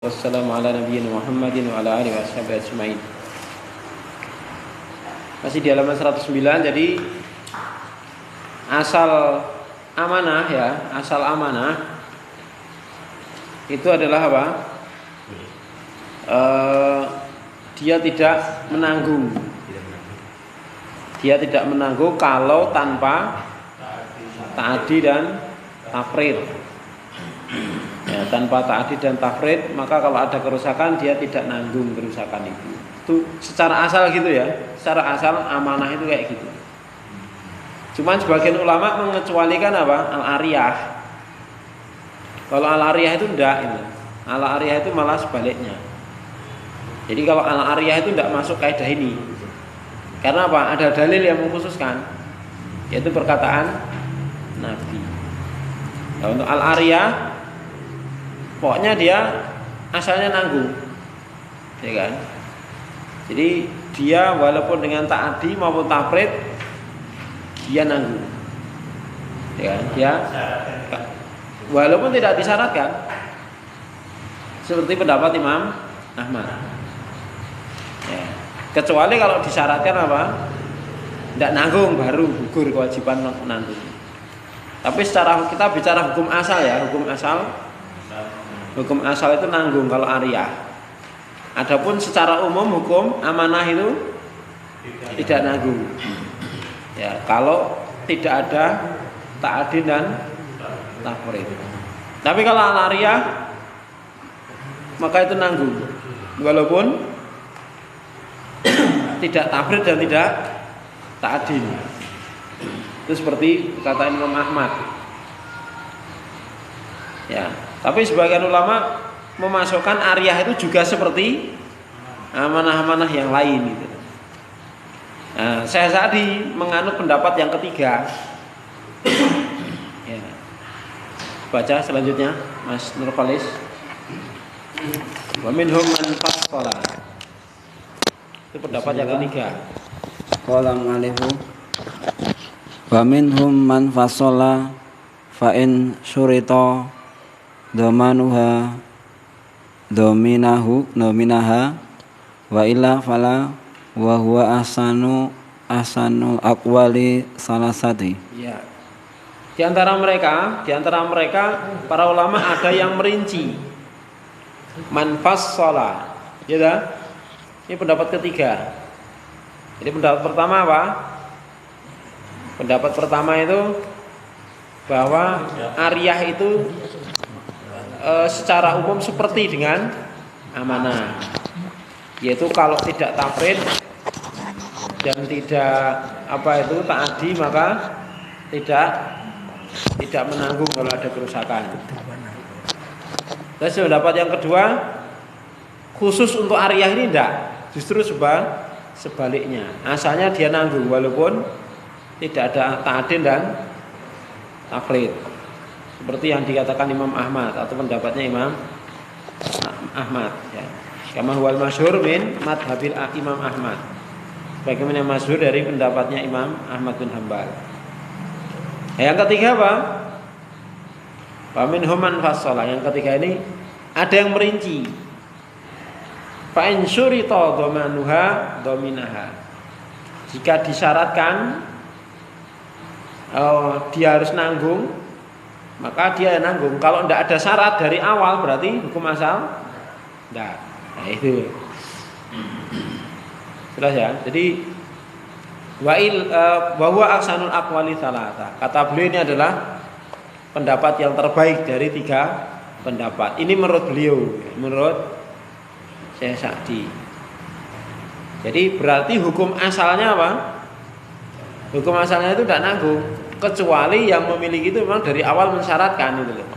Wassalamualaikum warahmatullahi wabarakatuh. Masih di halaman 109. Jadi asal amanah ya, asal amanah itu adalah apa? Dia tidak menanggung. Dia tidak menanggung kalau tanpa ta'adi dan tafrid. Ya, tanpa ta'adi dan tafrid, maka kalau ada kerusakan dia tidak nanggung kerusakan itu. Itu secara asal gitu ya. Secara asal amanah itu kayak gitu. Cuman sebagian ulama mengecualikan apa? Al-ariyah. Kalau al-ariyah itu enggak itu. Al-ariyah itu malah sebaliknya. Jadi kalau al-ariyah itu enggak masuk kaidah ini. Karena apa? Ada dalil yang mengkhususkan, yaitu perkataan Nabi. Nah, untuk al-ariyah pokoknya dia asalnya nanggung, ya kan? Jadi dia walaupun dengan ta'adi maupun tafrid dia nanggung, ya kan? Dia walaupun tidak disyaratkan, seperti pendapat Imam Ahmad. Ya. Kecuali kalau disyaratkan apa? Tidak nanggung baru gugur kewajiban nanggung. Tapi secara kita bicara hukum asal ya, hukum asal itu nanggung kalau ariyah. Adapun secara umum hukum amanah itu tidak nanggung. Ya, kalau tidak ada ta'adin dan tafrid. Tapi kalau al-ariyah maka itu nanggung. Walaupun tidak tafrid dan tidak ta'adin. Itu seperti kata Imam Ahmad. Ya. Tapi sebagian ulama memasukkan ariyah itu juga seperti amanah-amanah yang lain gitu. Nah, saya tadi menganut pendapat yang ketiga. Ya. Baca selanjutnya, Mas Nurfalis. Wa minhum man fassala. Itu pendapat yang ketiga. Qala alifu. Wa minhum man fassala fa in syurita domanuha dominaha wa illa fala wa huwa asanul aqwali salasati. Ya. Di antara mereka para ulama ada yang merinci man fassala. Ya dah? Ini pendapat ketiga. Jadi pendapat pertama apa? Pendapat pertama itu bahwa ariyah itu secara umum seperti dengan amanah, yaitu kalau tidak tafrid dan tidak ta'adi maka tidak menanggung kalau ada kerusakan. Terus pendapat yang kedua, khusus untuk ariyah ini tidak, justru sebaliknya, asalnya dia nanggung walaupun tidak ada ta'adin dan tafrid. Seperti yang dikatakan Imam Ahmad atau pendapatnya Imam Ahmad ya. Kama huwal masyhur min madhabil Imam Ahmad. Bagaimana yang masyhur dari pendapatnya Imam Ahmad bin Hanbal. Yang ketiga apa? Wa minhum man fassala. Yang ketiga ini ada yang merinci. Fa in syurita dhamanuha dominaha. Jika disyaratkan dia harus nanggung, maka dia nanggung. Kalau tidak ada syarat dari awal berarti hukum asal tidak. Nah itu. Jelas ya. Jadi bahwa ahsanul aqwali salasa. Kata beliau ini adalah pendapat yang terbaik dari 3 pendapat. Ini menurut beliau, menurut Syekh Sa'di. Jadi berarti hukum asalnya apa? Hukum asalnya itu tidak nanggung, kecuali yang memiliki itu memang dari awal mensyaratkan itu loh.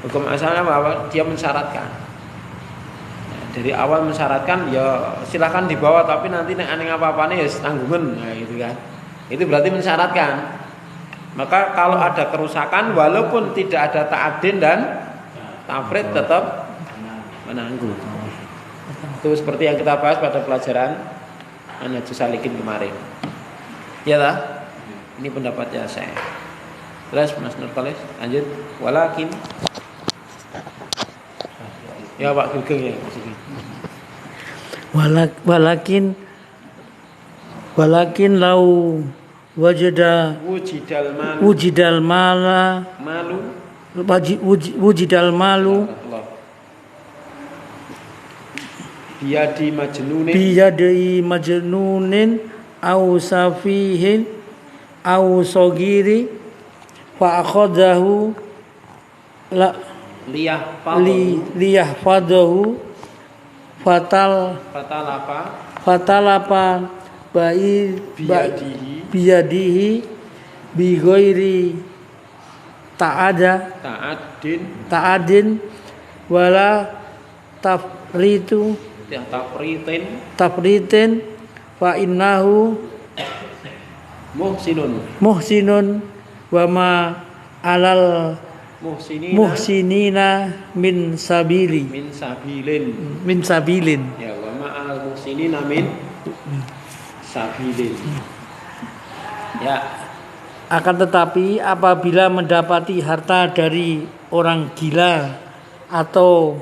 Hukum asalnya apa? Dia mensyaratkan. Nah, dari awal mensyaratkan ya silahkan dibawa, tapi nanti nek aneh apa-apane ya tanggungan, nah, gitu kan. Itu berarti mensyaratkan. Maka kalau ada kerusakan walaupun tidak ada ta'adin dan tafrid tetap menanggung. Itu seperti yang kita bahas pada pelajaran Manhajus Salikin kemarin. Ya lah. Ini pendapatnya saya. Terus Mas Nurfalis lanjut. Walakin Ya Pak Gugeng ya. Walakin lau wajada Wujidal mala malu wujidal malu biyadi majnunin au safihin au sogiri fa akhadahu la liyah fadahu fatalafa biyadihi bi ghairi ta'adin wala tafritin fa innahu muhsinun wa ma alal muhsinina min sabilin ya wa ma alal muhsinina min sabilin ya. Akan tetapi apabila mendapati harta dari orang gila atau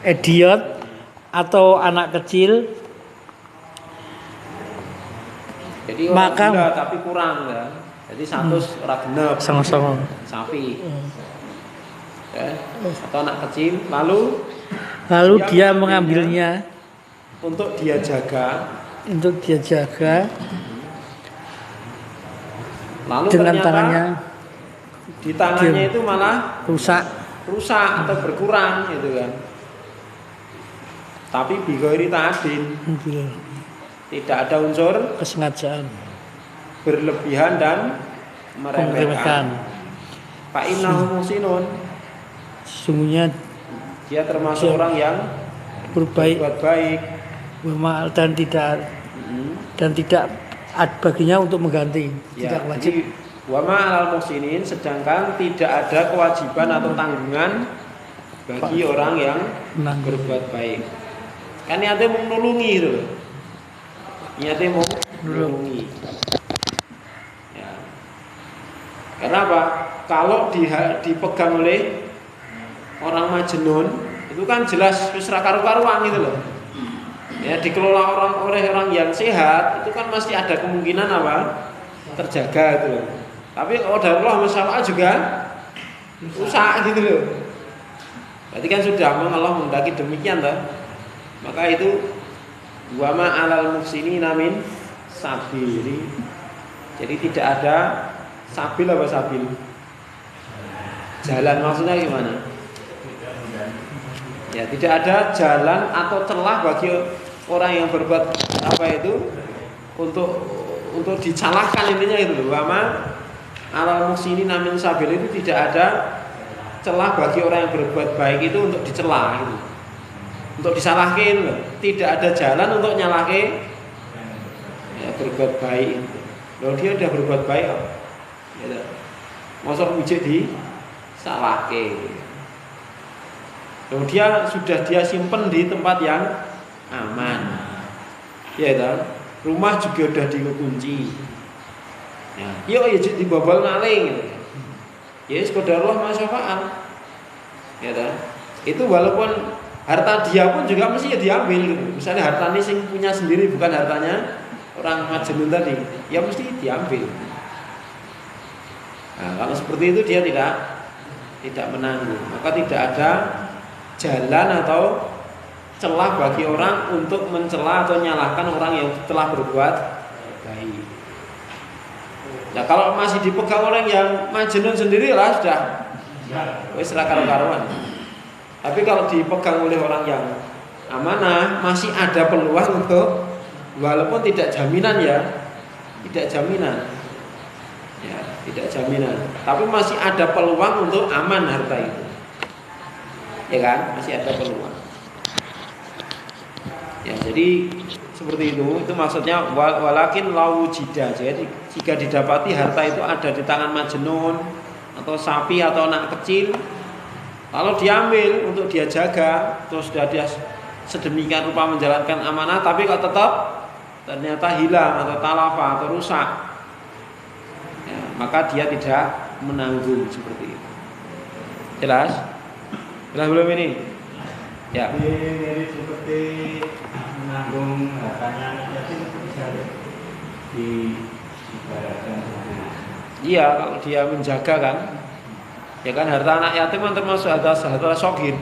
idiot atau anak kecil, jadi orang maka gila tapi kurang ya. Jadi 100 ora genep sama-sama sapi. Ya, atau anak kecil lalu dia mengambilnya untuk dia jaga lalu dengan ternyata tangannya di tangannya itu malah rusak atau berkurang gitu kan. Tapi bighairi ta'adin, tidak ada unsur kesengajaan berlebihan dan meremehkan. Fa innahu muhsinun, sesungguhnya dia termasuk orang yang berbuat baik dan tidak baginya untuk mengganti, ya, tidak wajib. Wa ma alal muhsinin, sedangkan tidak ada kewajiban atau tanggungan bagi orang yang berbuat baik. Kan niatnya mau nulungi itu. Niatnya mau nulungi. Ya. Karena apa? Kalau dipegang oleh orang majnun itu kan jelas wis ra karu-karuan gitu loh. Ya, dikelola oleh orang yang sehat itu kan masih ada kemungkinan apa? Terjaga itu loh. Tapi kalau dari Allah masalah juga rusak gitu loh. Berarti kan sudah Allah menghendaki demikian toh. Maka itu wa ma alal muhsinina min sabili. Jadi tidak ada sabil apa sabil? Jalan maksudnya gimana? Ya, tidak ada jalan atau celah bagi orang yang berbuat apa itu untuk dicalahkan, intinya itu. Wa ma alal muhsinina min sabil itu tidak ada celah bagi orang yang berbuat baik itu untuk dicela gitu. Untuk disalahkan, tidak ada jalan untuk nyalahkan ya, berbuat baik. Kalau dia sudah berbuat baik, ya, masa ujek disalahkan. Kalau dia sudah simpen di tempat yang aman, ya kan? Rumah juga sudah dikunci. Ya, yuk ya dibobol maling. Ya, sekedar Allah masyafa'al. Ya kan? Itu walaupun harta dia pun juga mesti ya diambil gitu. Misalnya harta ini sing punya sendiri bukan hartanya orang majnun tadi, ya mesti diambil. Nah, kalau seperti itu dia tidak menanggung, maka tidak ada jalan atau celah bagi orang untuk mencela atau menyalahkan orang yang telah berbuat baik. Nah, kalau masih dipegang orang yang majnun sendiri lah sudah wis ra karu-karuan. Tapi kalau dipegang oleh orang yang amanah masih ada peluang untuk, walaupun tidak jaminan ya, tidak jaminan. Ya, tidak jaminan. Tapi masih ada peluang untuk aman harta itu. Ya kan? Masih ada peluang. Ya, jadi seperti itu maksudnya walakin lau jida. Jadi jika didapati harta itu ada di tangan majnun atau sapi atau anak kecil, kalau diambil untuk dia jaga, terus sudah dia sedemikian rupa menjalankan amanah, tapi kok tetap ternyata hilang atau talafa atau rusak, ya, maka dia tidak menanggung seperti itu. Jelas? Jelas belum ini? Ya. Jadi seperti menanggung hartanya anak yatim bisa diibaratkan seperti itu. Iya, kalau dia menjaga kan, ya kan harta anak yatim kan termasuk harta sogir,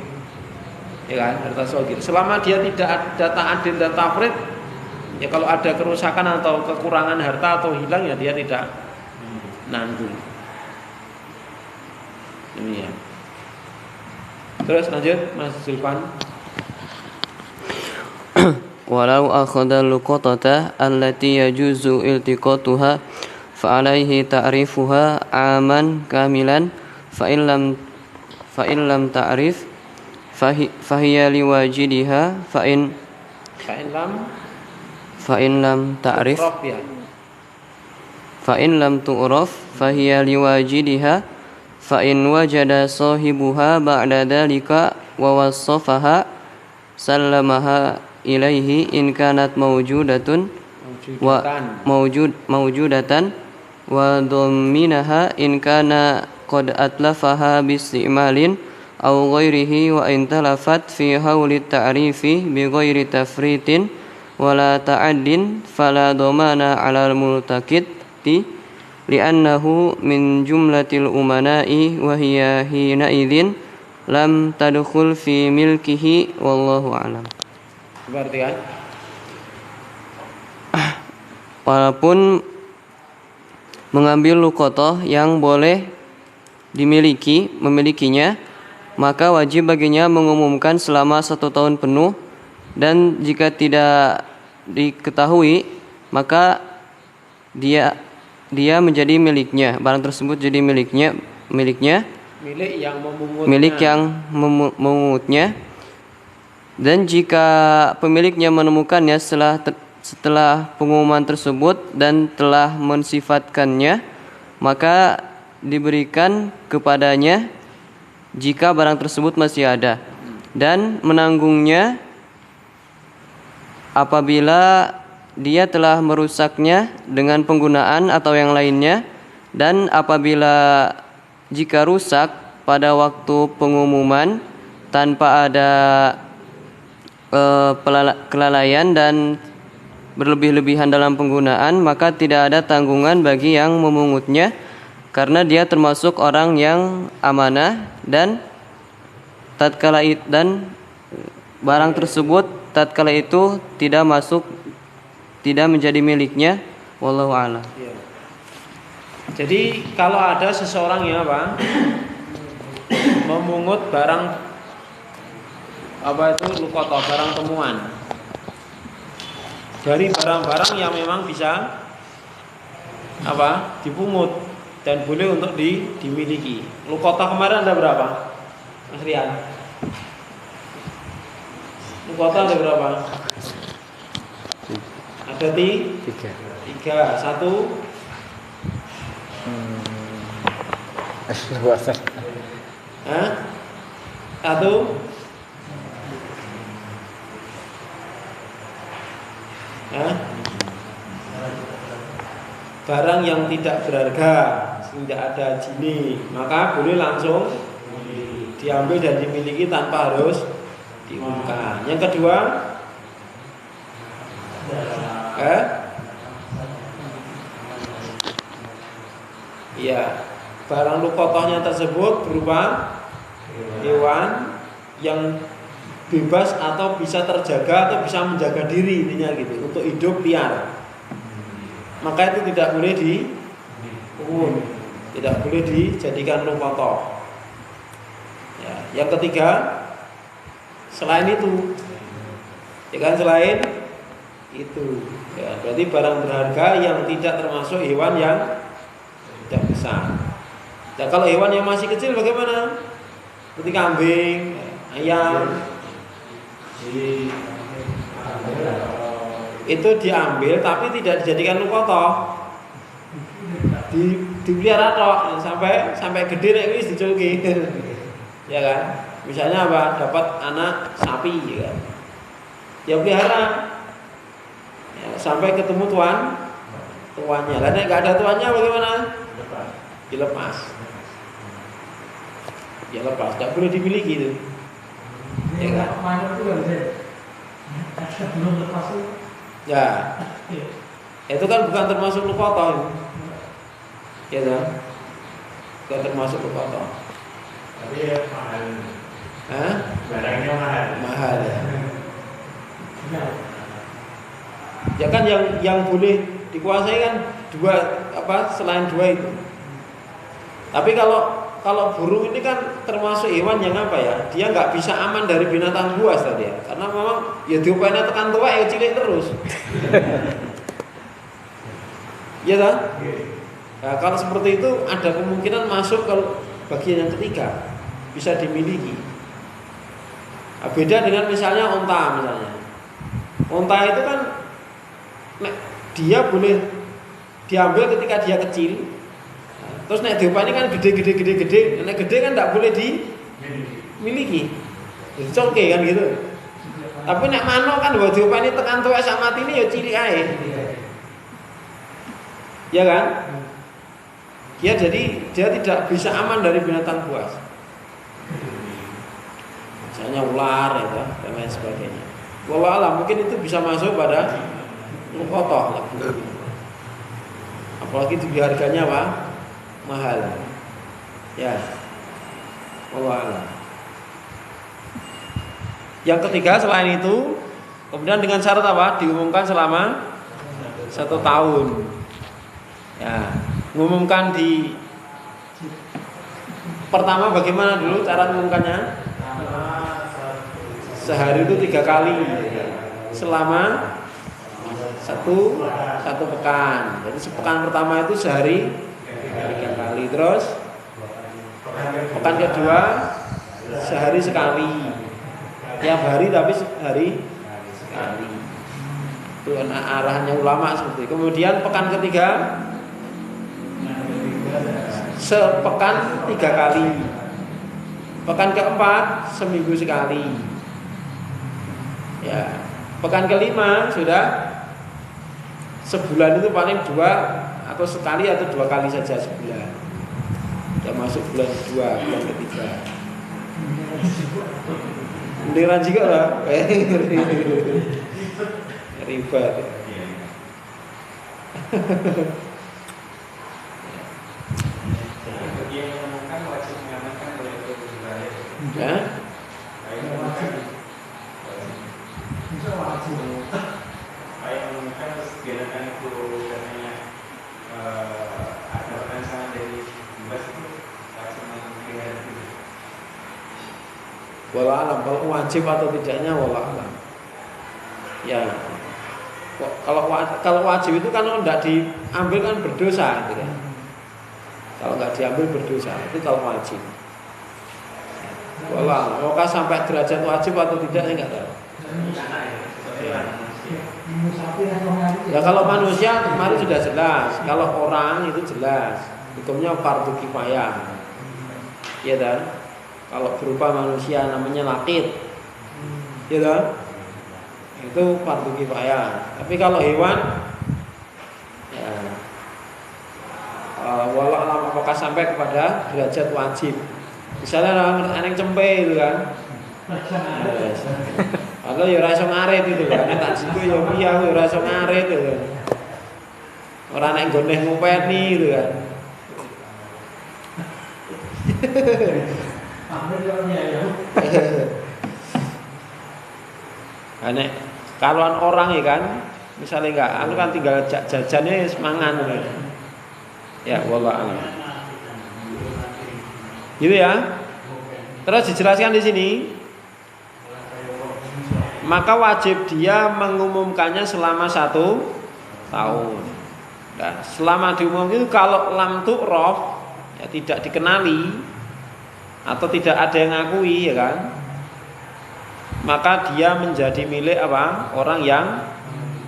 ya kan harta sogir. Selama dia tidak ada ta'adin dan tafrid, ya kalau ada kerusakan atau kekurangan harta atau hilang ya dia tidak nanggung. Ini ya. Terus lanjut Mas Zulfan. Walau akhadha luqatata allati yajuzu iltiqatuha fa alaihi ta'rifuha aman kamilan fa in lam ta'rif fahiya liwajidiha fa in lam ta'rif fa in lam tu'raf fahiya liwajidiha fa in wajada sahibuha ba'da dhalika wa wassafaha sallamaha ilaihi in kanat mawjudatan wa dhamminaha in kana qad atlafaha bisti'malin aw ghairihi wa in talafat fi hawli ta'rifi bi ghairi tafritin wala ta'addin fala dhamana 'ala al-multaqiti li'annahu min jumlatil umana'i wa hiya hina idzin lam tadkhul fi milkihi wallahu a'lam. Berarti kan? Walaupun mengambil luqatah yang boleh memilikinya, maka wajib baginya mengumumkan selama 1 tahun penuh, dan jika tidak diketahui maka dia menjadi miliknya, barang tersebut jadi milik yang memungutnya. Dan jika pemiliknya menemukannya setelah pengumuman tersebut dan telah mensifatkannya, maka diberikan kepadanya jika barang tersebut masih ada, dan menanggungnya apabila dia telah merusaknya dengan penggunaan atau yang lainnya, dan apabila jika rusak pada waktu pengumuman tanpa ada kelalaian dan berlebih-lebihan dalam penggunaan, maka tidak ada tanggungan bagi yang memungutnya, karena dia termasuk orang yang amanah, dan barang tersebut tatkala itu tidak menjadi miliknya, wallahu a'lam. Ya. Jadi kalau ada seseorang yang memungut barang luqatah, barang temuan dari barang-barang yang memang bisa dipungut dan boleh untuk dimiliki. Luqatah kemarin ada berapa, Mas Rian? Luqatah ada berapa? Ada tiga. Satu. Satu. Barang yang tidak berharga, tidak ada jini, maka boleh langsung diambil dan dimiliki tanpa harus diumumkan. Yang kedua, barang luqatahnya tersebut berupa hewan yang bebas atau bisa terjaga atau bisa menjaga diri, intinya gitu, untuk hidup liar. Maka itu tidak boleh tidak boleh dijadikan luqatah. Ya, yang ketiga, selain itu, selain itu, berarti barang berharga yang tidak termasuk hewan yang tidak besar. Nah, kalau hewan yang masih kecil bagaimana? Seperti kambing, ayam, itu diambil tapi tidak dijadikan luqatah, dipelihara tok sampai gede nek wis diculki. Ya kan? Misalnya dapat anak sapi, ya kan? Dia pelihara sampai ketemu tuannya. Lah nek enggak ada tuannya bagaimana? Dilepas. ya lepas, tidak boleh dimiliki itu. Ya kan? Ya, itu kan bukan termasuk luqatah. Ya kan? Bukan termasuk luqatah. Tapi ya mahal. Hah? Barangnya mahal. Mahal ya. Ya kan yang boleh dikuasai kan dua apa selain dua itu. Tapi kalau burung ini kan termasuk hewan yang apa ya? Dia nggak bisa aman dari binatang buas tadi ya. Karena memang ya diupaya tekan tua ya cilik terus. Iya kan? Nah, kalau seperti itu ada kemungkinan masuk ke bagian yang ketiga, bisa dimiliki. Nah, beda dengan misalnya onta misalnya. Onta itu kan dia boleh diambil ketika dia kecil. Terus nek diupani kan gede. Nek gede kan tidak boleh dimiliki. Jadi congke kan gitu. Tapi nek manuk kan buat diupani tekan tuwek sak matine ya cilik ae. Ya kan? Dia tidak bisa aman dari binatang buas. Misalnya ular ya, dan lain sebagainya. Wallahu a'lam, mungkin itu bisa masuk pada luqatah. Apalagi juga harganya apa? Mahal. Ya. Wallahu a'lam. Yang ketiga selain itu, kemudian dengan syarat apa? Diumumkan selama 1 tahun. Ya, mengumumkan di pertama bagaimana dulu cara mengumumkannya? Sehari itu 3 kali selama satu pekan. Jadi sepekan pertama itu sehari 3 kali, terus pekan kedua sehari sekali, tiap hari tapi sehari sekali. Itu arahannya ulama seperti itu. Kemudian pekan ketiga sepekan 3 kali, pekan keempat seminggu sekali. Ya, pekan kelima sudah sebulan itu paling 2 atau sekali atau 2 kali saja sebulan. Sudah masuk bulan 2, bulan ketiga. Mendingan juga lah, ribet. Ya. Wallah alam, kalau wajib atau tidaknya wallah alam. Ya. Kalau wajib itu kan tidak diambil kan berdosa gitu kan. Kalau nggak diambil berdosa, itu kalau wajib. Wallah, apakah sampai derajat wajib atau tidak saya nggak tahu. Ya kalau manusia kemarin sudah jelas, kalau orang itu jelas hukumnya fardu kifayah. Ya kan? Kalau berupa manusia namanya laqit. Ya kan? Itu fardu kifayah. Tapi kalau hewan ya walau alam apakah sampai kepada derajat wajib. Misalnya anak cempe itu kan. Atau ya ora iso ngarit itu kan. Tak jigo ya piye aku ora iso ngarit itu. Ora nek nggone ngopeni itu kan. Nek kaluan orang ya kan, misalnya enggak, anu kan tinggal jajannya semangan gitu. Ya, wallah alam. Gitu ya. Terus dijelaskan di sini, maka wajib dia mengumumkannya selama 1 tahun. Nah, selama diumumkan itu kalau lam tu'raf, ya tidak dikenali atau tidak ada yang ngakui ya kan, maka dia menjadi milik apa? Orang yang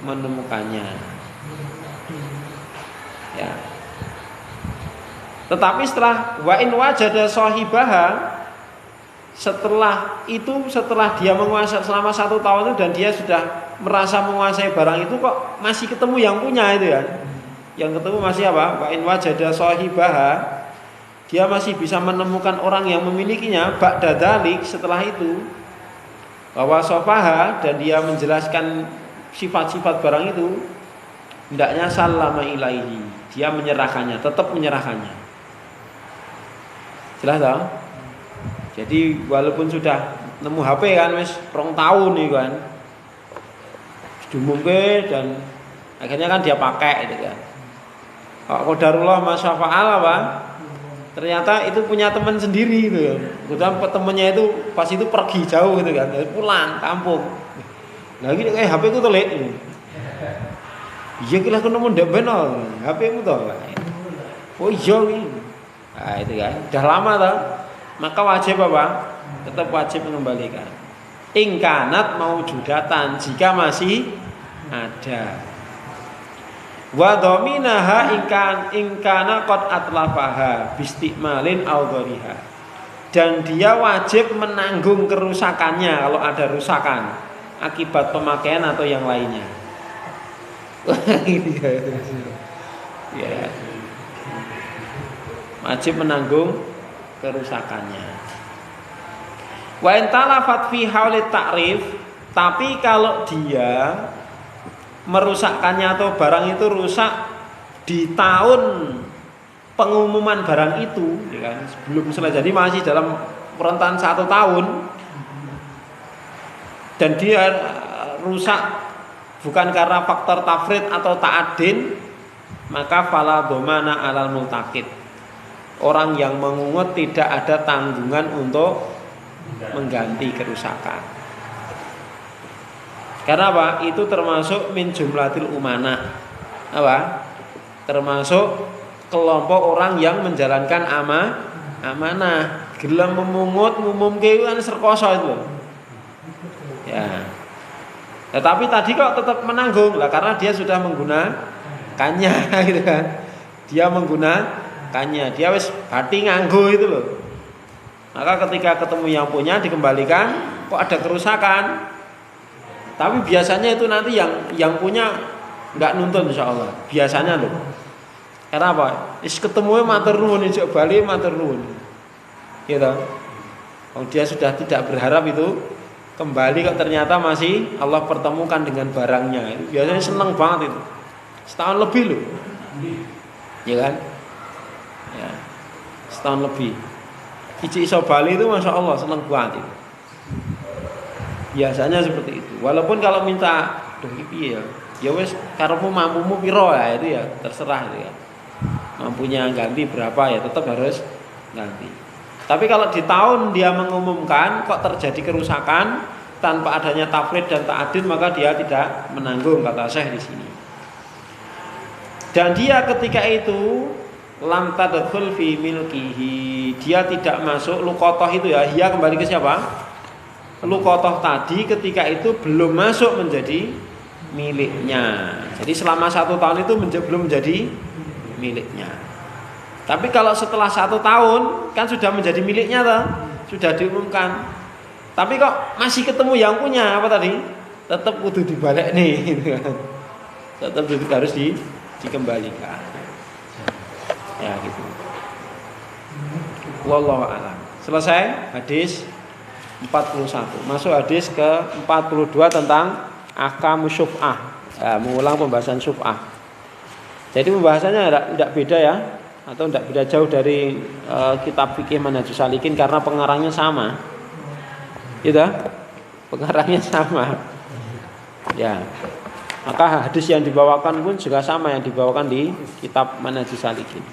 menemukannya. Ya. Tetapi setelah wa in wajada sahibaha, setelah dia menguasai selama 1 tahun itu dan dia sudah merasa menguasai barang itu, kok masih ketemu yang punya itu ya. Yang ketemu masih apa? Wa in wajada sahibaha, dia masih bisa menemukan orang yang memilikinya ba'da dzalik, setelah itu bahwa sofaha, dan dia menjelaskan sifat-sifat barang itu, hendaknya sallama ilaihi, dia menyerahkannya, tetap menyerahkannya. Jelas tak? Jadi walaupun sudah nemu HP kan wis 2 tahun nih kan, diumumke dan akhirnya kan dia pakai gitu kan. Kok qadarullah masyafa'al apa? Ternyata itu punya teman sendiri gitu ya. Kemudian temennya itu pas itu pergi jauh gitu kan, pulang kampung. Nah gini HP ku telik. Iya kira nemu ndak bener, HP-mu to. Oh iya iki. Nah itu kan, udah lama toh. Maka wajib apa? Tetap wajib mengembalikan. Ingkanat maujudatan, jika masih ada. Wa dhaminaha ingkana qad atlafaha bistimalin aw dhariha. Dan dia wajib menanggung kerusakannya kalau ada rusakan akibat pemakaian atau yang lainnya. Ya. Wajib menanggung kerusakannya. Wa in talafat fi haulit ta'rif, tapi kalau dia merusakkannya atau barang itu rusak di tahun pengumuman barang itu, ya kan, sebelum selesai, jadi masih dalam rentan 1 tahun, dan dia rusak bukan karena faktor tafrid atau ta'adin, maka fala dhamana alal multaqid. Orang yang mengungut tidak ada tanggungan untuk mengganti kerusakan. Karena apa? Itu termasuk min jumlatil umana. Apa? Termasuk kelompok orang yang menjalankan amanah. Gelem memungut, ngumumke kan serkoso itu. Ya. Tetapi tadi kok tetap menanggung lah, karena dia sudah menggunakannya gitu kan. Dia menggunakannya, dia wis bati nganggo itu loh. Maka ketika ketemu yang punya dikembalikan, kok ada kerusakan. Tapi biasanya itu nanti yang punya enggak nuntut insyaallah. Biasanya loh. Karena apa? Is ketemu matur nuwun, ijek bali matur nuwun. Gitu. Oh, dia sudah tidak berharap itu kembali, kok ternyata masih Allah pertemukan dengan barangnya. Itu biasanya seneng banget itu. Setahun lebih loh. Ya kan? Ya. Setahun lebih. Iji iso bali itu Masya Allah seneng banget itu. Biasanya seperti itu. Walaupun kalau minta, duh iki ya wis karepmu mampumu piro ya, itu ya terserah itu ya. Mampunya ganti berapa ya tetap harus ganti. Tapi kalau di tahun dia mengumumkan kok terjadi kerusakan tanpa adanya tafrid dan ta'adin, maka dia tidak menanggung, kata Syekh di sini. Dan dia ketika itu lam tadkhul fi milkihi, dia tidak masuk luqatah itu ya. Dia kembali ke siapa? Luqatah tadi ketika itu belum masuk menjadi miliknya. Jadi selama 1 tahun itu belum menjadi miliknya. Tapi kalau setelah 1 tahun kan sudah menjadi miliknya toh, sudah diumumkan. Tapi kok masih ketemu yang punya apa tadi? Tetap kudu dibalik nih gitu kan. Tetap harus dikembalikan. Ya gitu. Wallahu a'lam. Selesai hadis 41. Masuk hadis ke 42 tentang ahkamu syuf'ah. Ya, mengulang pembahasan syuf'ah. Jadi pembahasannya tidak beda ya, atau tidak beda jauh dari kitab fikih Manhajus Salikin, karena pengarangnya sama. Gitu? Pengarangnya sama. Ya. Maka hadis yang dibawakan pun juga sama yang dibawakan di kitab Manhajus Salikin.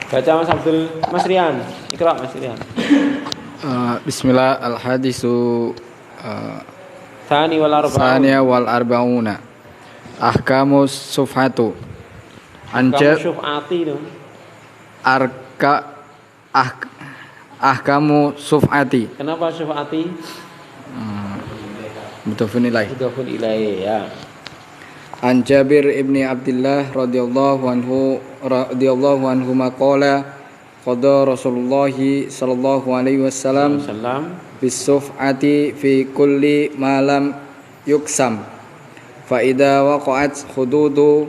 Baca Mas Rian. Iqra Mas Rian. Bismillah al-hadisu Tsani wal arba'una. Ahkamus sufhatu. Syuf'ati dong. Ahkamu suf'ati. Kenapa syuf'ati? Mudhafun ilaih. Mudhafun ilaih ya. An Jabir ibni Abdullah radhiyallahu anhu maqala qada Rasulullah sallallahu alaihi wasallam bisuf'ati fi kulli ma lam yuksam fa idza waqa'at hududu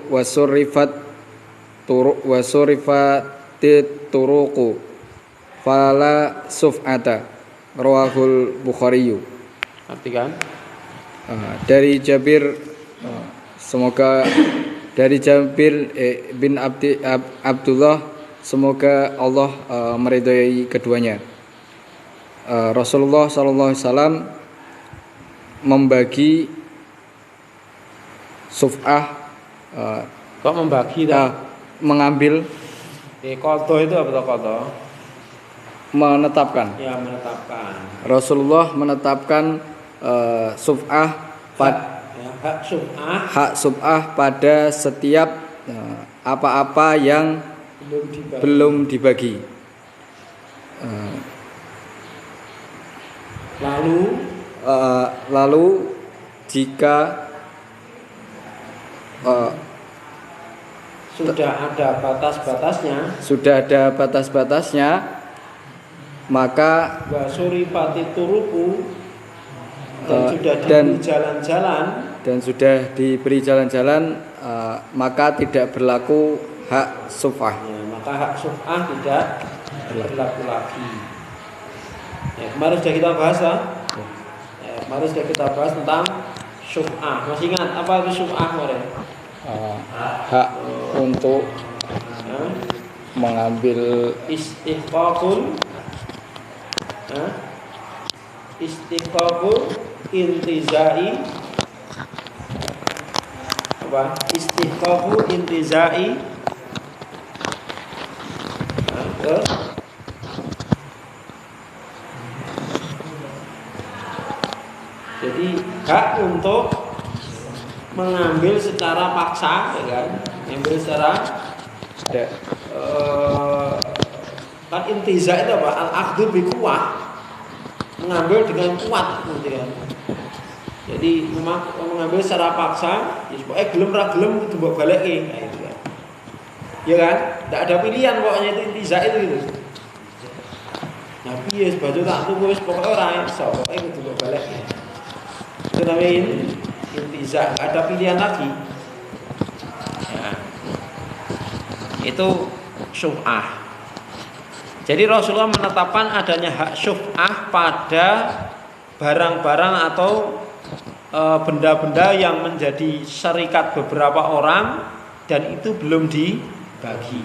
wasurrifat turuq wa surifatit turuqu fala suf'ata rawahul Bukhari. Artikan Dari Jabir semoga dari Jabir bin Abdullah, semoga Allah meridhai keduanya. Rasulullah sallallahu alaihi wasallam membagi suf'ah, kok membagi mengambil, kodo itu apa tuh kodo? menetapkan. Ya, menetapkan. Rasulullah menetapkan suf'ah hak suf'ah pada setiap apa-apa yang belum dibagi. Lalu jika sudah ada batas-batasnya, maka wasuri pati turuku dan sudah diberi jalan-jalan, maka tidak berlaku hak suf'ah. Ya, maka hak suf'ah tidak berlaku lagi. Ya, kemarin sudah kita bahas tentang suf'ah. Masih ingat apa itu suf'ah kemarin? Hak untuk mengambil Istihqaqul intizai apa? Istihqaqul intizai jadi hak untuk mengambil secara paksa, ya kan? Mengambil secara kan intiza itu apa? Al-akhdhu bi quwwah. Mengambil dengan kuat gitu kan. Jadi memang mengambil secara paksa, ya pokoknya gelem ra gelem kudu mbok baleki, nah itu kan. Ya kan? Enggak ada pilihan pokoknya itu intiza itu gitu. Nah, piye baju tak tuku wis pokoke ora iso, pokoke kudu mbok baleki. Itu namanya intiza, enggak ada pilihan lagi. Ya. Itu syuf'ah. Jadi Rasulullah menetapkan adanya hak syuf'ah pada barang-barang atau benda-benda yang menjadi syarikat beberapa orang dan itu belum dibagi.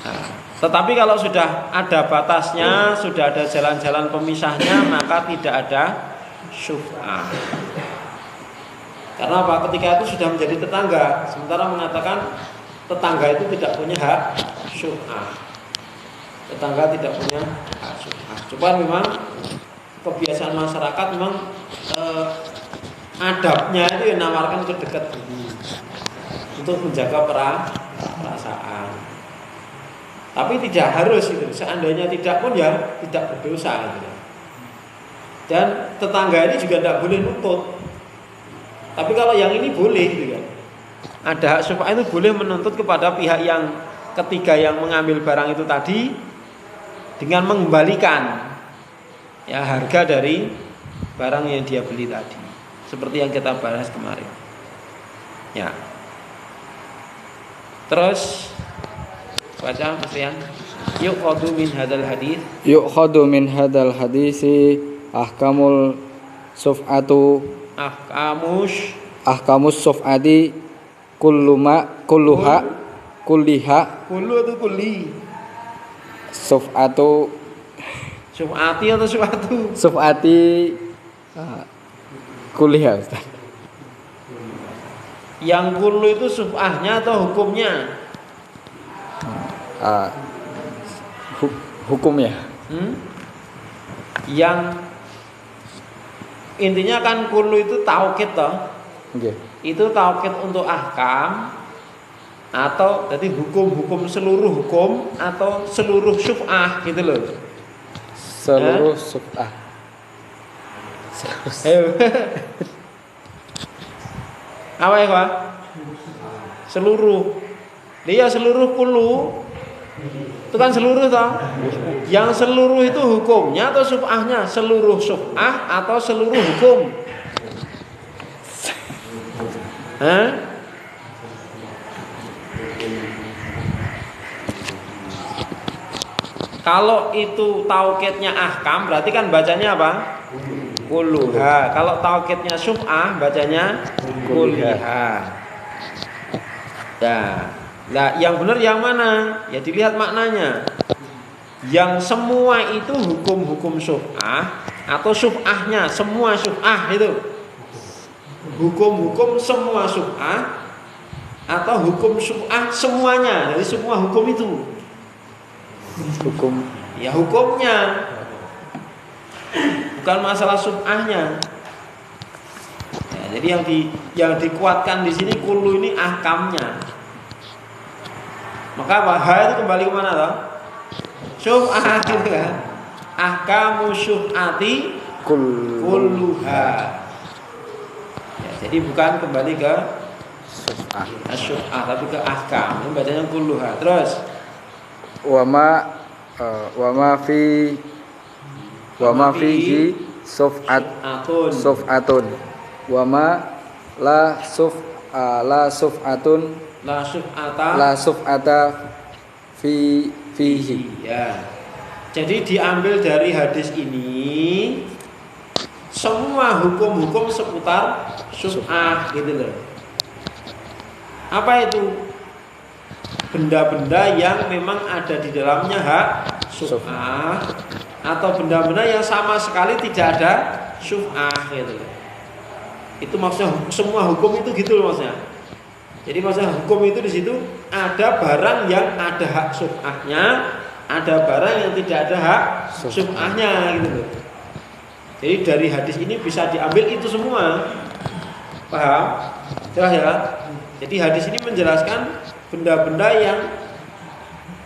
Nah, tetapi kalau sudah ada batasnya, sudah ada jalan-jalan pemisahnya, maka tidak ada syuf'ah. Karena apa? Ketika itu sudah menjadi tetangga, sementara mengatakan tetangga itu tidak punya hak syuf'ah. Tetangga tidak punya hak syuf'ah. Cuma memang kebiasaan masyarakat memang adabnya itu yang nawarkan ke dekat dulu untuk menjaga perasaan. Tapi tidak harus itu. Seandainya tidak pun ya tidak berdosa gitu. Dan tetangga ini juga tidak boleh nuntut. Tapi kalau yang ini boleh gitu kan. Ada hak syuf'ah itu boleh menuntut kepada pihak yang ketiga yang mengambil barang itu tadi dengan mengembalikan ya harga dari barang yang dia beli tadi. Seperti yang kita bahas kemarin. Ya. Terus baca Mas Rian. Yu'khadhu min hadal hadisi ahkamul suf'atu ahkamus suf'ati kulliha kullu itu kulli suf'atu suf'ati atau suf'atu suf'ati kulliha Ustaz. Yang kullu itu suf'ahnya atau hukumnya? Hukumnya. Yang intinya kan kullu itu taukid toh. Okay. Itu taukid untuk ahkam atau jadi hukum seluruh hukum atau seluruh syuf'ah gitu loh. Seluruh syuf'ah. Apa ya Pak? Seluruh. Dia seluruh kullu. Itu kan seluruh toh. Yang seluruh itu hukumnya atau syuf'ahnya? Seluruh syuf'ah atau seluruh hukum? Kalau itu taukidnya ahkam berarti kan bacanya apa? Kulluha. Kalau taukidnya syuf'ah bacanya kulliha. Ya. Nah, yang benar yang mana? Ya dilihat maknanya. Yang semua itu hukum-hukum syuf'ah atau syuf'ahnya semua syuf'ah itu. Hukum-hukum semua syuf'ah atau hukum syuf'ah semuanya. Jadi semua hukum itu. Hukum Ya hukumnya. Bukan masalah syuf'ahnya. Ya, jadi yang dikuatkan di sini kullu ini ahkamnya. Maka apa? Ha itu kembali kemana toh? Syuf'ah gitu kan. Ahkamu syuf'ati kulluha. Ya, jadi bukan kembali ke syuf'ah tapi ke ahkam. Ini bacanya kulluha. Terus wama fihi suf'atun wama la suf'atun la suf'ata fihi. Ya. Jadi diambil dari hadis ini semua hukum-hukum seputar syuf'ah gitu loh. Apa itu? Benda-benda yang memang ada di dalamnya hak syuf'ah atau benda-benda yang sama sekali tidak ada syuf'ah gitu loh. Itu maksudnya semua hukum itu gitu loh maksudnya. Jadi maksudnya hukum itu di situ ada barang yang ada hak syuf'ahnya, ada barang yang tidak ada hak syuf'ahnya gitu loh. Jadi dari hadis ini bisa diambil itu semua. Paham? Jelas ya? Jadi hadis ini menjelaskan benda-benda yang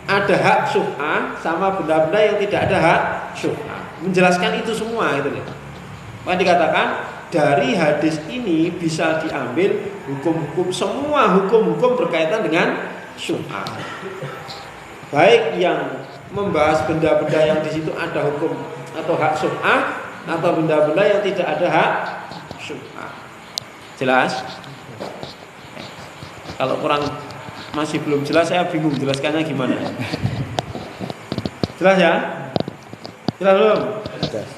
ada hak syuf'ah sama benda-benda yang tidak ada hak syuf'ah. Menjelaskan itu semua gitu loh. Maka dikatakan dari hadis ini bisa diambil hukum-hukum semua hukum-hukum berkaitan dengan syuf'ah. Baik yang membahas benda-benda yang di situ ada hukum atau hak syuf'ah atau benda-benda yang tidak ada hak syuf'ah. Jelas? Kalau kurang masih belum jelas saya bingung jelaskannya gimana. Jelas ya? Jelas belum? Jelas.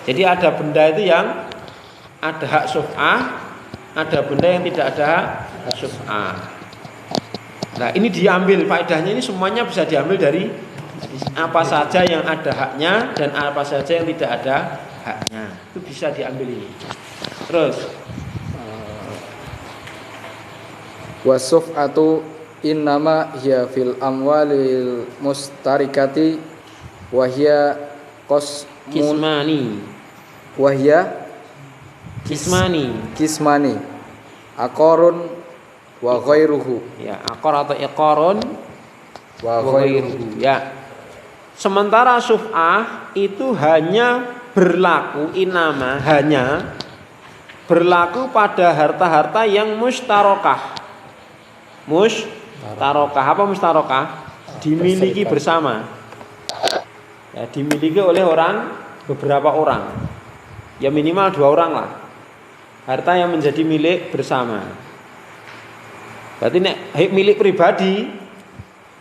Jadi ada benda itu yang ada hak syuf'ah, ada benda yang tidak ada hak syuf'ah. Nah ini diambil faedahnya ini semuanya bisa diambil dari apa saja yang ada haknya dan apa saja yang tidak ada haknya. Itu bisa diambil ini. Terus wasuf'atu innama hiya fil amwalil mustarikati wa hiya kismani kismani aqarun wa ghairuhu. Ya, aqar atau iqarun wa ghairuhu. Ya. Sementara syuf'ah itu hanya berlaku inama hanya berlaku pada harta-harta yang mustarokah. Mustarokah apa mustarokah? Dimiliki bersama. Ya, dimiliki oleh beberapa orang. Ya minimal 2 orang lah. Harta yang menjadi milik bersama. Berarti milik pribadi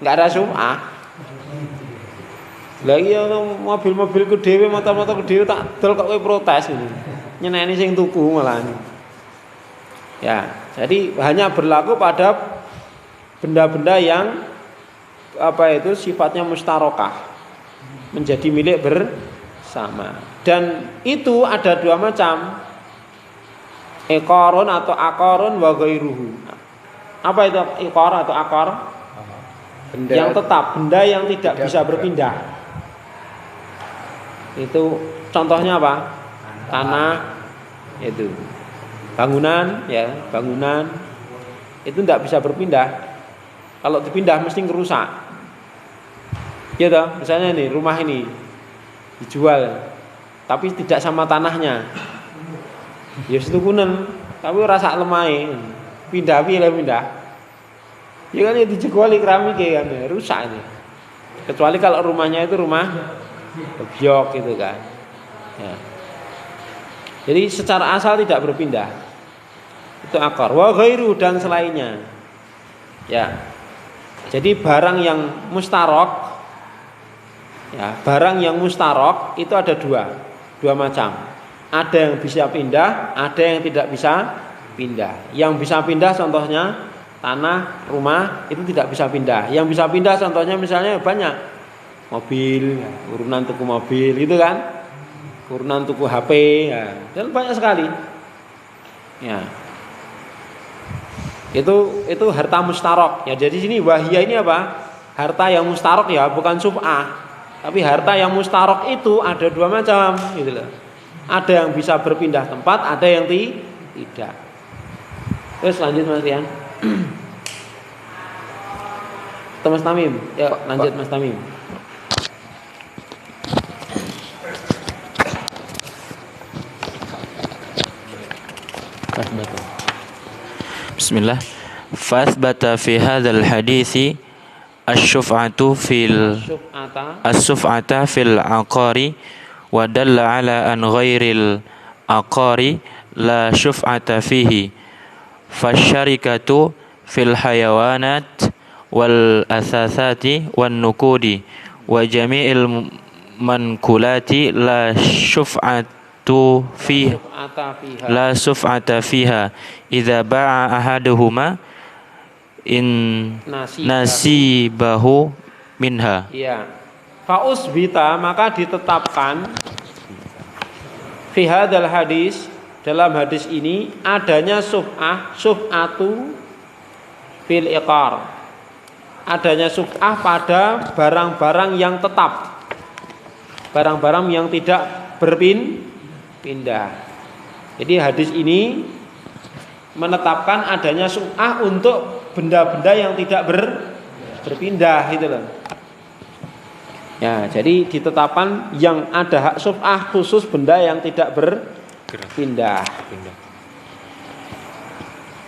nggak ada syuf'ah. Lagi ya mobil-mobilku dhewe, motor-motorku dhewe tak dol kok kowe protes ini. Nyeneni sing tuku malah. Ya, jadi hanya berlaku pada benda-benda yang sifatnya mustarokah, menjadi milik bersama. Dan itu ada 2 macam. Iqarun atau aqarun wa ghairuhu. Apa itu iqar atau aqar? Benda yang tetap, benda yang tidak bisa berpindah. Itu contohnya apa? Tanah itu. Bangunan ya, bangunan itu tidak bisa berpindah. Kalau dipindah mesti ngerusak. Ya toh, misalnya nih rumah ini dijual tapi tidak sama tanahnya. Ya setukunan, tapi rasa lemai. Pindah pindah. Ya kan itu dijegoli keramik kan, rusak ini. Kecuali kalau rumahnya itu rumah biok gitu kan. Ya. Jadi secara asal tidak berpindah. Itu akar. Wa ghairu dan selainnya. Ya. Jadi barang yang mustarok, ya, barang yang mustarok itu ada dua macam. Ada yang bisa pindah, ada yang tidak bisa pindah. Yang bisa pindah contohnya tanah, rumah itu tidak bisa pindah. Yang bisa pindah contohnya misalnya banyak, mobil, urunan tuku mobil itu kan, urunan tuku HP, ya, dan banyak sekali. Ya. Itu harta mustarok. Ya, jadi sini wahia ini apa? Harta yang mustarok ya, bukan sub'ah. Tapi harta yang mustarok itu ada dua macam, gitu loh. Ada yang bisa berpindah tempat, ada yang tidak. Terus lanjut Mas Rian. Mas Tamim, ya lanjut Mas Tamim. Bismillah. Fathbata fi hadzal hadithi asy-syuf'atu fil aqari wa dalla ala an ghairil aqari la syuf'ata fihi fasyarikatu fil hayawanat wal asathati wan nukudi wa jami'il mankulati la suf'ata fiha idza ba'a ahaduhuma in nasibahu minha. Iya. Fausbita, maka ditetapkan fi hadzal hadis, dalam hadis ini adanya suf'atu fil iqar. Adanya suf'ah pada barang-barang yang tetap. Barang-barang yang tidak berpindah. Jadi hadis ini menetapkan adanya suf'ah untuk benda-benda yang tidak berpindah gitu loh. Ya, jadi ditetapkan yang ada hak suf'ah khusus benda yang tidak berpindah.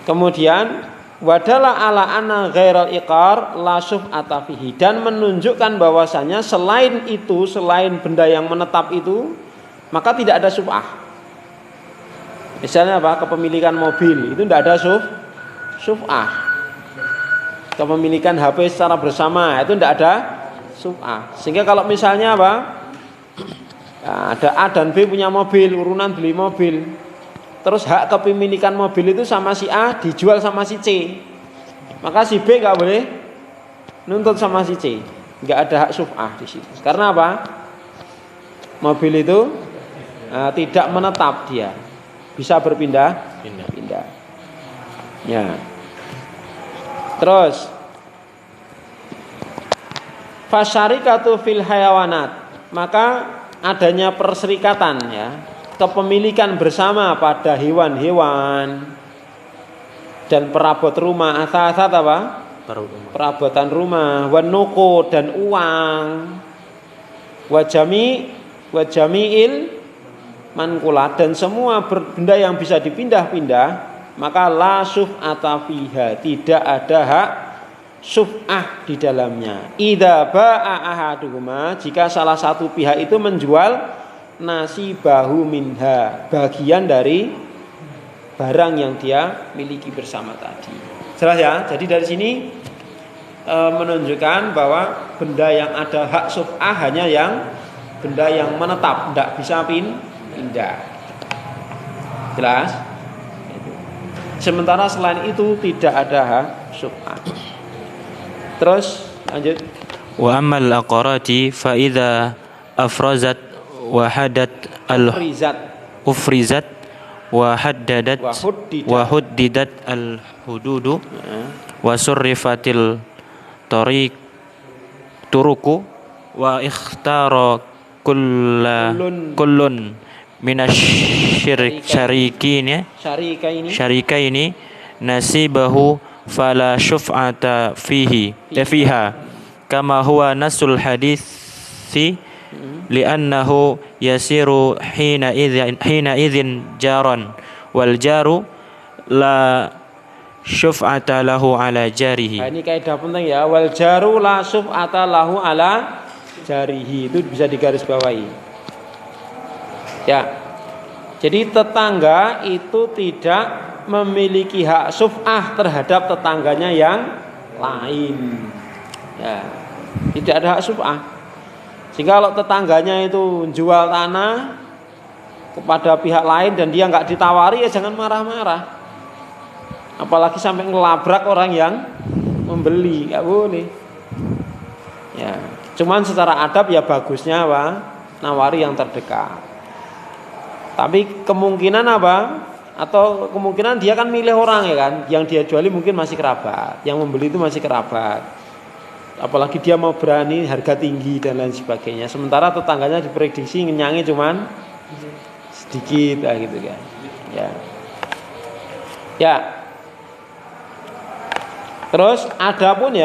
Kemudian wadala ala anna ghairal iqar la suf'ata fihi, dan menunjukkan bahwasanya selain itu, selain benda yang menetap itu, maka tidak ada suf'ah. Misalnya apa? Kepemilikan mobil itu tidak ada suf'ah. Kepemilikan HP secara bersama itu tidak ada suf'ah. Sehingga kalau misalnya apa? Ya, ada A dan B punya mobil, urunan beli mobil. Terus hak kepemilikan mobil itu sama si A dijual sama si C. Maka si B nggak boleh nuntut sama si C. Nggak ada hak suf'ah di situ. Karena apa? Mobil itu tidak menetap dia. Bisa berpindah. Ya. Terus fasyarikatu fil hayawanat, maka adanya perserikatan ya, kepemilikan bersama pada hewan-hewan dan perabot rumah, asas apa? Perabotan rumah, wanuku dan uang, wajamiil mankulat, dan semua benda yang bisa dipindah-pindah, maka la suf'ata fiha, tidak ada hak suf'ah di dalamnya. Idza ba'a ahaduhuma, jika salah satu pihak itu menjual nasibahu minha, bagian dari barang yang dia miliki bersama tadi. Jelas ya? Jadi dari sini menunjukkan bahwa benda yang ada hak suf'ah hanya yang benda yang menetap, tidak bisa pindah. Jelas? Sementara selain itu tidak ada hak suf'ah. Terus lanjut. Wa ammal aqarati fa idza afrazat wa hadat al ufrizat wa haddadat wa huddidat al hududu wa surrifatil tariq turuku wa ikhtara kullun syarikaini nasibahu fala syuf'ata fiha kama huwa nasul hadithi li'annahu yasiru hina idzin jaran wal jaru la syuf'ata lahu ala jarihi. Nah, ini kaidah penting ya, wal jaru la syuf'ata lahu ala jarihi, itu bisa digarisbawahi. Ya. Jadi tetangga itu tidak memiliki hak suf'ah terhadap tetangganya yang lain. Ya, tidak ada hak syuf'ah. Jika kalau tetangganya itu jual tanah kepada pihak lain dan dia nggak ditawari, ya jangan marah-marah. Apalagi sampai ngelabrak orang yang membeli, nggak boleh. Ya, cuman secara adab ya bagusnya apa? Nawari yang terdekat. Tapi kemungkinan apa? Atau kemungkinan dia kan milih orang ya kan, yang dia juali mungkin masih kerabat, yang membeli itu masih kerabat. Apalagi dia mau berani harga tinggi dan lain sebagainya. Sementara tetangganya diprediksi ngenyangnya cuman sedikit gitu kan. Ya. Ya. Terus adapun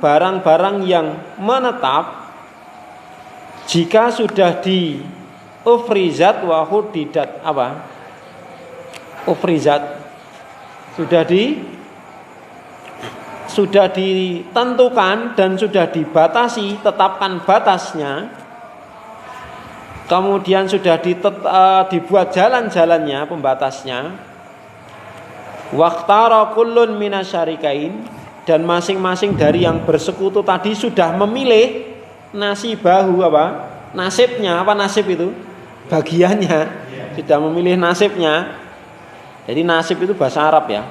barang-barang yang menetap jika sudah di ufrizat wa hudidat apa? Ufrizat sudah ditentukan dan sudah dibatasi, tetapkan batasnya. Kemudian sudah dibuat jalan-jalannya, pembatasnya. Waqtara kullun minasyarikain, dan masing-masing dari yang bersekutu tadi sudah memilih nasibahu apa? Nasibnya, apa nasib itu? Bagiannya. Sudah memilih nasibnya. Jadi nasib itu bahasa Arab ya.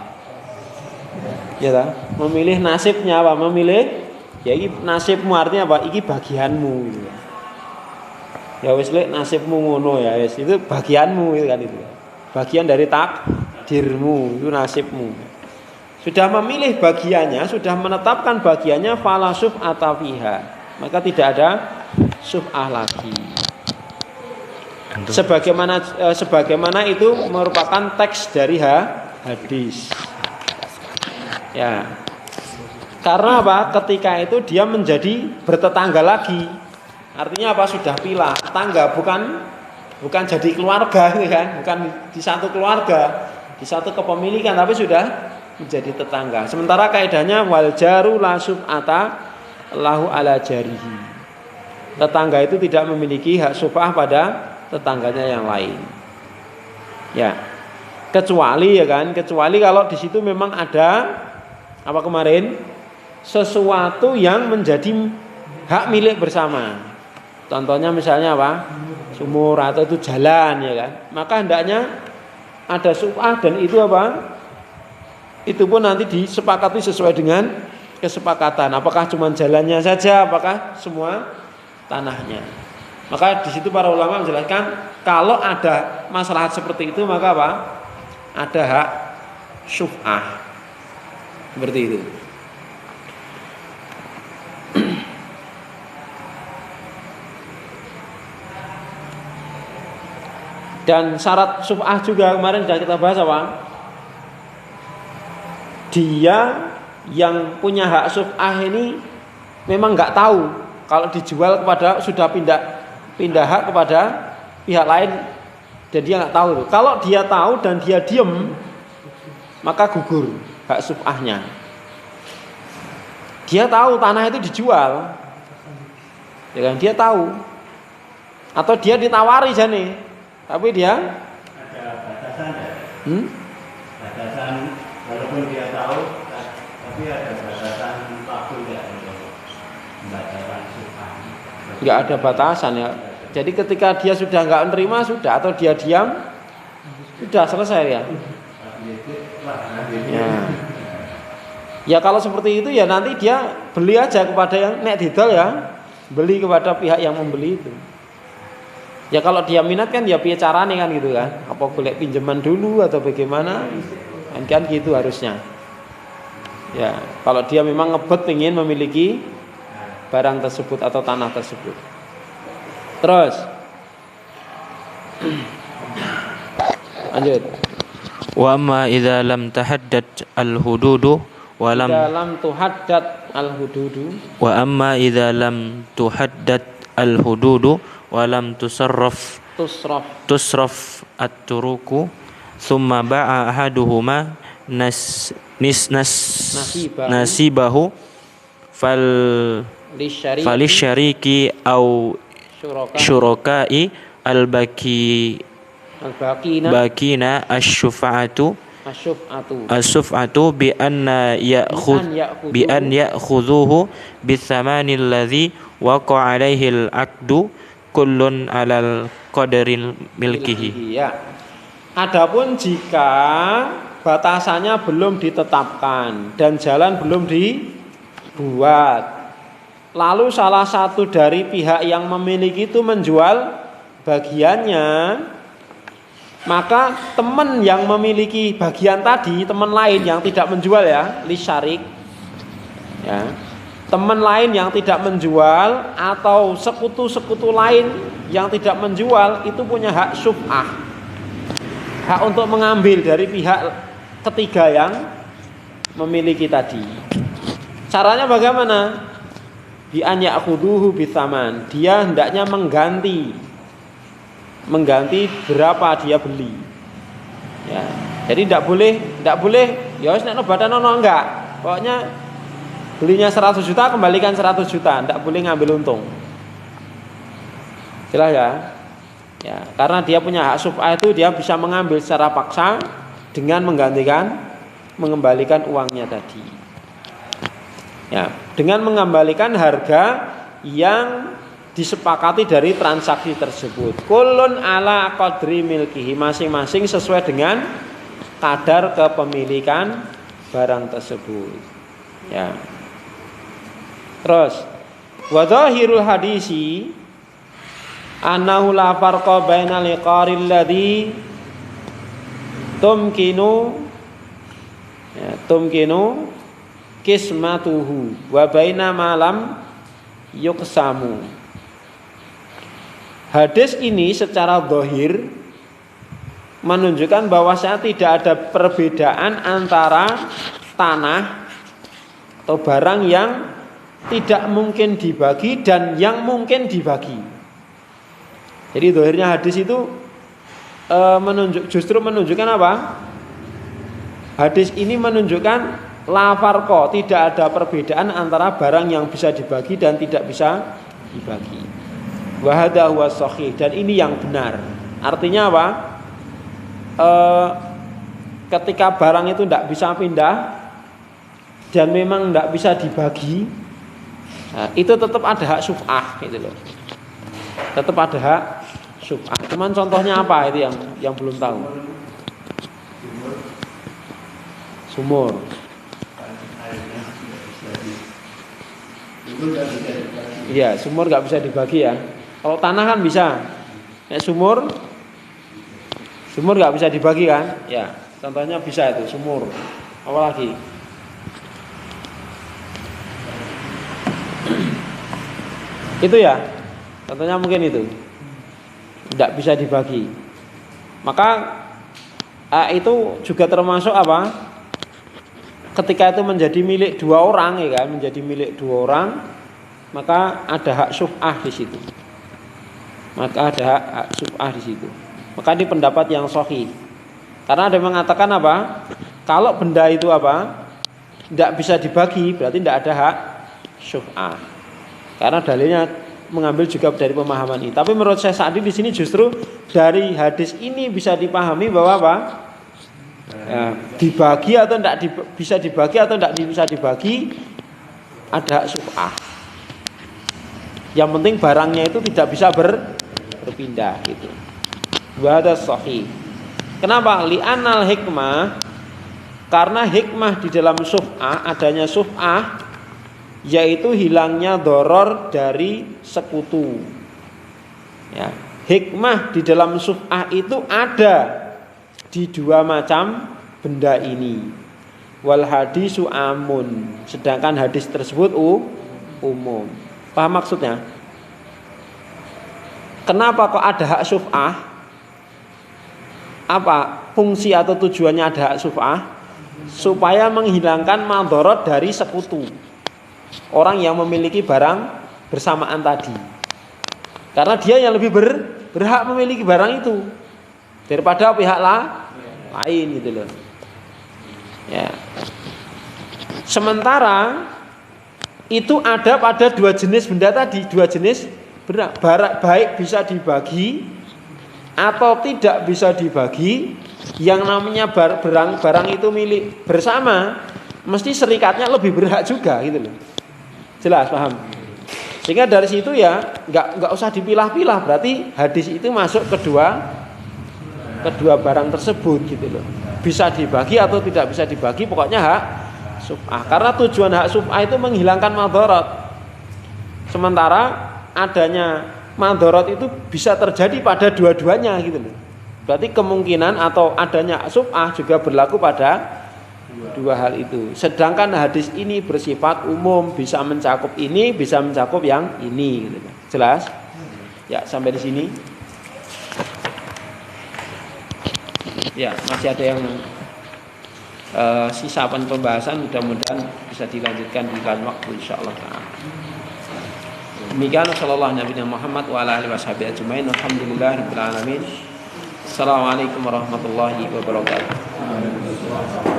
Ya ta? Memilih nasibnya apa? Memilih ya iki nasibmu artinya apa? Iki bagianmu gitu. Ya wis lek nasibmu ngono ya wis itu bagianmu itu kan itu. Bagian dari takdirmu, itu nasibmu. Sudah memilih bagiannya, sudah menetapkan bagiannya fala syuf'ata fiha. Maka tidak ada syuf'ah lagi. Sebagaimana itu merupakan teks dari hadis. Ya. Karena apa? Ketika itu dia menjadi bertetangga lagi. Artinya apa? Sudah pilah tetangga, bukan jadi keluarga kan? Bukan di satu keluarga, di satu kepemilikan, tapi sudah menjadi tetangga. Sementara kaidahnya wal jaru la syuf'ata lahu ala jarihi. Tetangga itu tidak memiliki hak syuf'ah pada tetangganya yang lain. Ya. Kecuali kalau di situ memang ada apa kemarin? Sesuatu yang menjadi hak milik bersama. Contohnya misalnya apa? Sumur atau itu jalan ya kan. Maka hendaknya ada syuf'ah dan itu apa? Itu pun nanti disepakati sesuai dengan kesepakatan. Apakah cuma jalannya saja, apakah semua tanahnya. Maka di situ para ulama menjelaskan kalau ada masalah seperti itu maka apa? Ada hak syuf'ah. Seperti itu. Dan syarat syuf'ah juga kemarin sudah kita bahas apa? Dia yang punya hak syuf'ah ini memang nggak tahu kalau dijual kepada sudah pindah hak kepada pihak lain dan dia nggak tahu itu. Kalau dia tahu dan dia diem maka gugur hak syuf'ahnya. Dia tahu tanah itu dijual, ya kan? Dia tahu, atau dia ditawari jane, tapi dia ada batasan ya? Batasan walaupun dia tahu, tapi ada batasan waktu ya untuk batasan syuf'ah. Nggak ada batasan ya. Jadi ketika dia sudah nggak menerima sudah, atau dia diam, sudah selesai ya. Ya. Ya kalau seperti itu ya nanti dia beli aja kepada yang nek didol ya, beli kepada pihak yang membeli itu. Ya kalau dia minat kan ya piye carane kan gitu kan. Apa boleh pinjaman dulu atau bagaimana? Kan gitu harusnya. Ya, kalau dia memang ngebet pengen memiliki barang tersebut atau tanah tersebut. Terus lanjut. Wa amma idza lam tahaddad al-hududu wa lam tuhaddad al-hududu wa amma idza lam tuhaddad al-hududu wa lam tusraf at-turuku thumma ba'a ahaduhuma nasibahu falisyariki au syurakai al-bakina asyufa'atu as-suf'atu bi an ya'khudhuhu bithamani alladhi waqa 'alaihi al-'aqdu kullun 'alal qadri milkihi. Ya. Adapun jika batasannya belum ditetapkan dan jalan belum dibuat, lalu salah satu dari pihak yang memiliki itu menjual bagiannya, maka teman yang memiliki bagian tadi, teman lain yang tidak menjual ya, li syarik ya, teman lain yang tidak menjual atau sekutu-sekutu lain yang tidak menjual itu punya hak syuf'ah, hak untuk mengambil dari pihak ketiga yang memiliki tadi. Caranya bagaimana? Bi an ya'khudhuhu bitsaman, dia hendaknya mengganti berapa dia beli. Ya. Jadi tidak boleh ya wis nek badan ono enggak. Pokoknya belinya 100 juta kembalikan 100 juta, tidak boleh ngambil untung. Jelas ya? Ya, karena dia punya hak syuf'ah itu dia bisa mengambil secara paksa dengan mengembalikan uangnya tadi. Ya, dengan mengembalikan harga yang disepakati dari transaksi tersebut. Kullun ala qadri milkihi, masing-masing sesuai dengan kadar kepemilikan barang tersebut. Ya. Terus wa dhahirul hadisi annahu la farqa bainal iqaril ladzi tumkinu kismatuhu wa baina malam yuqsamu. Hadis ini secara zahir menunjukkan bahwasanya tidak ada perbedaan antara tanah atau barang yang tidak mungkin dibagi dan yang mungkin dibagi. Jadi zahirnya hadis itu justru menunjukkan apa? Hadis ini menunjukkan la farqa, tidak ada perbedaan antara barang yang bisa dibagi dan tidak bisa dibagi. Wa hadza huwa shahih, dan ini yang benar. Artinya apa? Ketika barang itu tidak bisa pindah dan memang tidak bisa dibagi, nah, itu tetap ada hak syuf'ah gitu loh. Tetap ada hak syuf'ah. Cuman contohnya apa itu yang belum tahu. Sumur. Iya, sumur nggak bisa dibagi ya. Kalau tanah kan bisa. Sumur nggak bisa dibagi kan? Ya, contohnya bisa itu sumur. Apa lagi? Itu ya. Contohnya mungkin itu. Tidak bisa dibagi. Maka itu juga termasuk apa? Ketika itu menjadi milik dua orang ya kan, menjadi milik dua orang, maka ada hak syuf'ah di situ. Maka ada hak syuf'ah di situ. Maka ini pendapat yang sahih. Karena ada yang mengatakan apa? Kalau benda itu apa? Tidak bisa dibagi, berarti tidak ada hak syuf'ah. Karena dalilnya mengambil juga dari pemahaman ini. Tapi menurut saya Sa'di di sini justru dari hadis ini bisa dipahami bahwa apa? Ya, dibagi atau tidak bisa dibagi atau tidak bisa dibagi ada hak syuf'ah. Yang penting barangnya itu tidak bisa berpindah gitu. Wa hadza sahih. Kenapa? Li'anal hikmah, karena hikmah di dalam syuf'ah, adanya syuf'ah yaitu hilangnya doror dari sekutu. Ya, hikmah di dalam syuf'ah itu ada di dua macam benda ini. Wal hadisu amun, sedangkan hadis tersebut umum. Paham maksudnya? Kenapa kok ada hak syuf'ah? Apa fungsi atau tujuannya ada hak syuf'ah? Supaya menghilangkan madharat dari sekutu, orang yang memiliki barang bersamaan tadi. Karena dia yang lebih berhak memiliki barang itu daripada pihak lain gitu loh. Ya. Sementara itu ada pada dua jenis benda tadi, dua jenis barang, baik bisa dibagi atau tidak bisa dibagi, yang namanya barang itu milik bersama, mesti serikatnya lebih berhak juga gitu loh. Jelas paham? Sehingga dari situ ya nggak usah dipilah-pilah, berarti hadis itu masuk kedua barang tersebut gitu loh. Bisa dibagi atau tidak bisa dibagi, pokoknya hak suf'ah. Karena tujuan hak suf'ah itu menghilangkan madharat. Sementara adanya madharat itu bisa terjadi pada dua-duanya gitu loh. Berarti kemungkinan atau adanya suf'ah juga berlaku pada dua hal itu. Sedangkan hadis ini bersifat umum, bisa mencakup ini, bisa mencakup yang ini gitu. Jelas? Ya, sampai di sini. Ya, masih ada yang sisa pembahasan, mudah-mudahan bisa dilanjutkan di lain waktu insyaallah taala. Demikian sallallahu alaihi Muhammad wa ala alihi washabihi ajmain. Alhamdulillahirabbil alamin. Assalamualaikum warahmatullahi wabarakatuh.